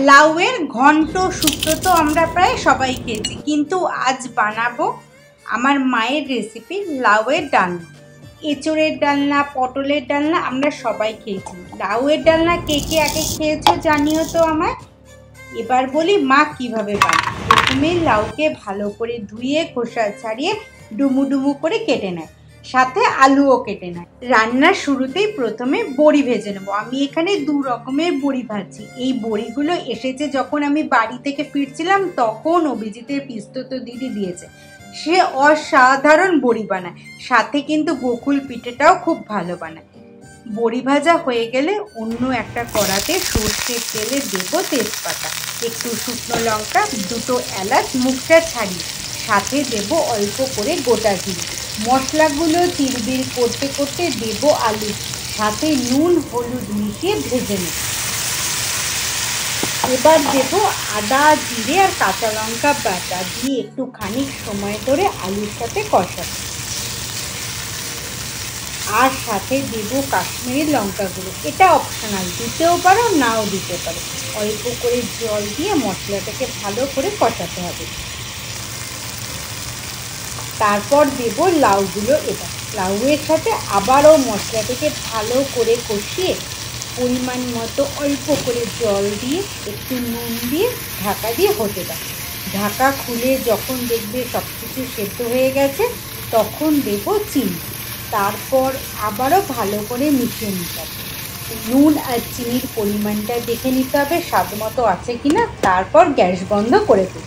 লাউয়ের ঘন্ট শুক্তো তো আমরা প্রায় সবাই খেয়েছি, কিন্তু আজ বানাবো আমার মায়ের রেসিপি লাউয়ের ডালনা। এঁচোড়ের ডালনা, পটলের ডালনা আমরা সবাই খেয়েছি। লাউয়ের ডালনা কে কে আগে খেয়েছো জানিও তো আমায়। এবার বলি মা কিভাবে বানায়। প্রথমে লাউকে ভালো করে ধুয়ে খোসা ছাড়িয়ে ডুমু ডুমু করে কেটে নেয়, সাথে আলুও কেটে নেয়। রান্নার শুরুতেই প্রথমে বড়ি ভেজে নেবো। আমি এখানে 2 রকমের বড়ি ভাজছি। এই বড়িগুলো এসেছে যখন আমি বাড়ি থেকে ফিরছিলাম, তখন অভিজিতের পিস্তত দিদি দিয়েছে। সে অসাধারণ বড়ি বানায়, সাথে কিন্তু গোকুল পিঠেটাও খুব ভালো বানায়। বড়ি ভাজা হয়ে গেলে অন্য একটা কড়াতে সর্ষের তেলে দেবো তেজপাতা, একটু শুকনো লঙ্কা, 2টো এলাচ মুখটা ছাড়িয়ে, সাথে দেব অল্প করে গোটা জিরে। মশলাগুলো তিরবির করতে করতে দেব আলু, সাথে নুন হলুদ মিশিয়ে ভেজে নেব। এবার দেব আদা জিরে আর কাঁচা লঙ্কা বাটা দিয়ে একটু খানিক সময় ধরে আলুর সাথে কষাবো। আর সাথে দেব কাশ্মীরি লঙ্কা গুঁড়ো। এটা অপশনাল, দিতেও পারো নাও দিতে পারো। অল্প করে জল দিয়ে মশলাটাকে ভালো করে কষাতে হবে। তারপর দেব লাউগুলো। এবার লাউয়ের সাথে আবারও মশলাটাকে ভালো করে কষিয়ে পরিমাণ মতো অল্প করে জল দিয়ে একটু নুন দিয়ে ঢাকা দিয়ে হতে দাও। ঢাকা খুলে যখন দেখবে সব কিছু সেদ্ধ হয়ে গেছে, তখন দেব চিনি। তারপর আবারও ভালো করে মিশিয়ে নিতে হবে। নুন আর চিনির পরিমাণটা দেখে নিতে হবে স্বাদ মতো আছে কিনা। তারপর গ্যাস বন্ধ করে দেব।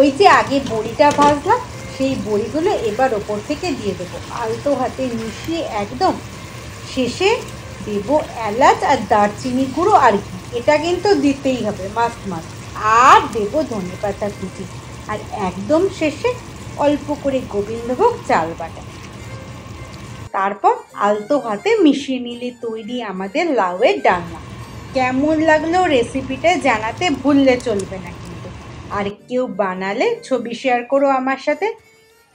ওই যে আগে বড়িটা ভাজলাম, সেই বড়িগুলো এবার ওপর থেকে দিয়ে দেবো, আলতো হাতে মিশিয়ে একদম শেষে দেব এলাচ আর দারচিনি গুঁড়ো আর ঘি। এটা কিন্তু দিতেই হবে, মাস্ট মাস্ট। আর দেব ধনেপাতা কুচি। আর একদম শেষে অল্প করে গোবিন্দভোগ চাল বাটা। তারপর আলতো হাতে মিশিয়ে নিলে তৈরি আমাদের লাউয়ের ডালনা। কেমন লাগলো রেসিপিটা জানাতে ভুললে চলবে না কিন্তু। আর কেউ বানালে ছবি শেয়ার করো আমার সাথে।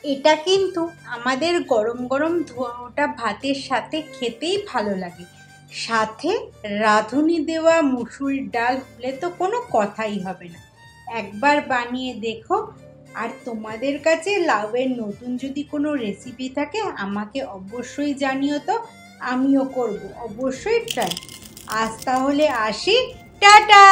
এটা কিন্তু আমাদের গরম গরম ধোয়া ওঠা ভাতের সাথে খেতেই ভালো লাগে। সাথে রাঁধুনি দেওয়া মুসুর ডাল হলে তো কোনো কথাই হবে না। একবার বানিয়ে দেখো। আর তোমাদের কাছে লাউয়ের নতুন যদি কোনো রেসিপি থাকে আমাকে অবশ্যই জানিও তো, আমিও করব অবশ্যই ট্রাই। আজ তাহলে আসি, টাটা।